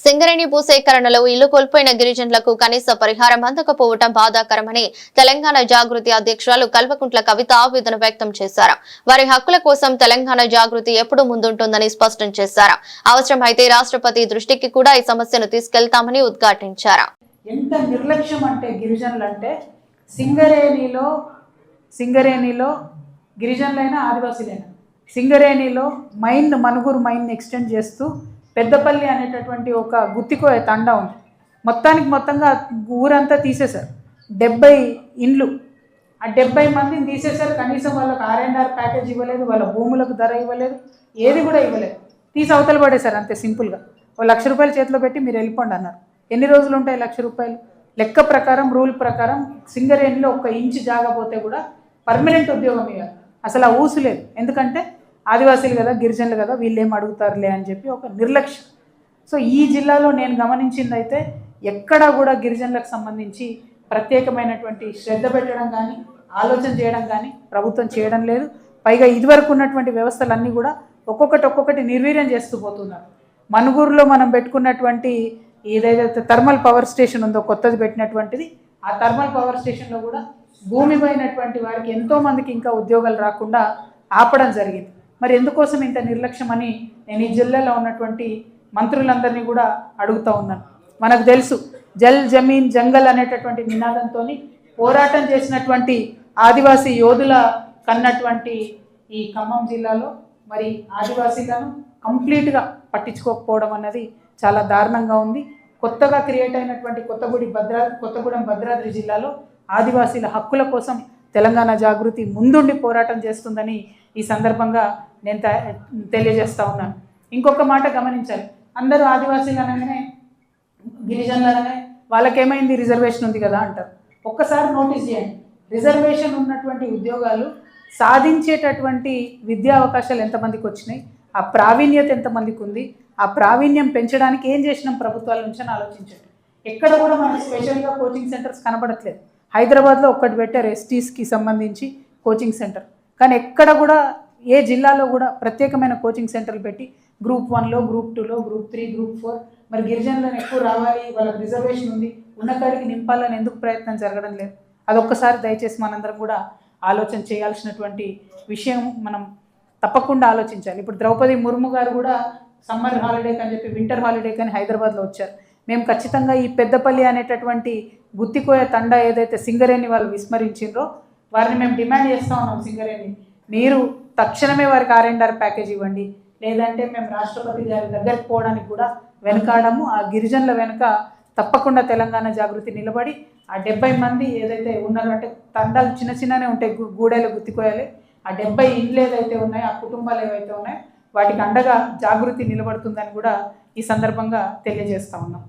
సింగరేణి భూసేకరణలో ఇల్లు కోల్పోయిన గిరిజనులకు కనీస పరిహారం అందకపోవడం బాధాకరమని తెలంగాణ జాగృతి అధ్యక్షురాలు కల్వకుంట్ల కవిత ఆవేదన వ్యక్తం చేశారు. వారి హక్కుల కోసం తెలంగాణ జాగృతి ఎప్పుడూ ముందుంటుందని స్పష్టం చేశారు. అవసరమైతే రాష్ట్రపతి దృష్టికి కూడా ఈ సమస్యను తీసుకెళ్తామని ఉద్ఘాటించారు. ఎంత నిర్లక్ష్యం అంటే గిరిజనులంటే సింగరేణిలో గిరిజనులైన ఆదివాసీలైన సింగరేణిలో మనుగురు మైన్ ఎక్స్టెండ్ చేస్తూ పెద్దపల్లి అనేటటువంటి ఒక గుత్తికోయ తండా ఉంది. మొత్తంగా ఊరంతా తీసేశారు. 70 ఇండ్లు, ఆ 70 మందిని తీసేశారు. కనీసం వాళ్ళకి R&R ప్యాకేజ్ ఇవ్వలేదు, వాళ్ళ భూములకు ధర ఇవ్వలేదు, ఏది కూడా ఇవ్వలేదు. తీసి అవతల పడేశారు అంతే సింపుల్గా. ₹1,00,000 చేతిలో పెట్టి మీరు వెళ్ళిపోండి అన్నారు. ఎన్ని రోజులు ఉంటాయి ₹1,00,000? లెక్క ప్రకారం, రూల్ ప్రకారం సింగరేణిలో 1 ఇంచు జాగపోతే కూడా పర్మనెంట్ ఉద్యోగం ఇవ్వాలి. అసలు ఆ ఊసు లేదు. ఎందుకంటే ఆదివాసీలు కదా, గిరిజనులు కదా, వీళ్ళు ఏం అడుగుతారులే అని చెప్పి ఒక నిర్లక్ష్యం. సో ఈ జిల్లాలో నేను గమనించిందైతే ఎక్కడా కూడా గిరిజనులకు సంబంధించి ప్రత్యేకమైనటువంటి శ్రద్ధ పెట్టడం కానీ, ఆలోచన చేయడం కానీ ప్రభుత్వం చేయడం లేదు. పైగా ఇదివరకు ఉన్నటువంటి వ్యవస్థలన్నీ కూడా ఒక్కొక్కటి నిర్వీర్యం చేస్తూ పోతున్నారు. మనుగూరులో మనం పెట్టుకున్నటువంటి ఏదైతే థర్మల్ పవర్ స్టేషన్ ఉందో కొత్తది పెట్టినటువంటిది, ఆ థర్మల్ పవర్ స్టేషన్లో కూడా భూమి పోయినటువంటి వారికి ఎంతోమందికి ఇంకా ఉద్యోగాలు రాకుండా ఆపడం జరిగింది. మరి ఎందుకోసం ఇంత నిర్లక్ష్యం అని నేను ఈ జిల్లాలో ఉన్నటువంటి మంత్రులందరినీ కూడా అడుగుతూ ఉన్నాను. మనకు తెలుసు జల్ జమీన్ జంగల్ అనేటటువంటి నినాదంతో పోరాటం చేసినటువంటి ఆదివాసీ యోధుల కన్నటువంటి ఈ ఖమ్మం జిల్లాలో మరి ఆదివాసీలను కంప్లీట్గా పట్టించుకోకపోవడం అన్నది చాలా దారుణంగా ఉంది. కొత్తగా క్రియేట్ అయినటువంటి కొత్తగూడెం భద్రాద్రి జిల్లాలో ఆదివాసీల హక్కుల కోసం తెలంగాణ జాగృతి ముందుండి పోరాటం చేస్తుందని ఈ సందర్భంగా నేను తెలియజేస్తూ ఉన్నాను. ఇంకొక మాట గమనించాలి. అందరూ ఆదివాసీలు అనగానే, గిరిజనులు అనగానే వాళ్ళకేమైంది, రిజర్వేషన్ ఉంది కదా అంటారు. ఒక్కసారి నోటీస్ చేయండి. రిజర్వేషన్ ఉన్నటువంటి ఉద్యోగాలు సాధించేటటువంటి విద్యా అవకాశాలు ఎంతమందికి వచ్చినాయి, ఆ ప్రావీణ్యత ఎంతమందికి ఉంది, ఆ ప్రావీణ్యం పెంచడానికి ఏం చేసినాం ప్రభుత్వాల నుంచి అని ఆలోచించండి. ఎక్కడ కూడా మనకు స్పెషల్గా కోచింగ్ సెంటర్స్ కనబడట్లేదు. హైదరాబాద్లో ఒక్కటి పెట్టారు ఎస్టీస్కి సంబంధించి కోచింగ్ సెంటర్, కానీ ఎక్కడ కూడా ఏ జిల్లాలో కూడా ప్రత్యేకమైన కోచింగ్ సెంటర్లు పెట్టి గ్రూప్ 1లో, గ్రూప్ 2లో, గ్రూప్ 3, గ్రూప్ 4 మరి గిరిజనులను ఎక్కువ రావాలి, వాళ్ళకి రిజర్వేషన్ ఉంది, ఉన్నకాడికి నింపాలని ఎందుకు ప్రయత్నం జరగడం లేదు? అదొక్కసారి దయచేసి మనందరం కూడా ఆలోచన చేయాల్సినటువంటి విషయం. మనం తప్పకుండా ఆలోచించాలి. ఇప్పుడు ద్రౌపది ముర్ము గారు కూడా సమ్మర్ హాలిడేకి అని చెప్పి వింటర్ హాలిడేకి అని హైదరాబాద్లో వచ్చారు. మేము ఖచ్చితంగా ఈ పెద్దపల్లి అనేటటువంటి గుత్తికోయ తండా ఏదైతే సింగరేణి వాళ్ళు విస్మరించిండ్రో వారిని మేము డిమాండ్ చేస్తూ ఉన్నాం. సింగరేణి మీరు తక్షణమే వారికి R&R ప్యాకేజ్ ఇవ్వండి, లేదంటే మేము రాష్ట్రపతి గారి దగ్గరికి పోవడానికి కూడా వెనకాడము. ఆ గిరిజనుల వెనుక తప్పకుండా తెలంగాణ జాగృతి నిలబడి ఆ 70 మంది ఏదైతే ఉన్నారో, అంటే తండాలు చిన్ననే ఉంటాయి, గూడెలు గుత్తికోయాలి, ఆ 70 ఇండ్లు ఏదైతే ఉన్నాయో, ఆ కుటుంబాలు ఏవైతే ఉన్నాయో వాటికి అండగా జాగృతి నిలబడుతుందని కూడా ఈ సందర్భంగా తెలియజేస్తూ ఉన్నాం.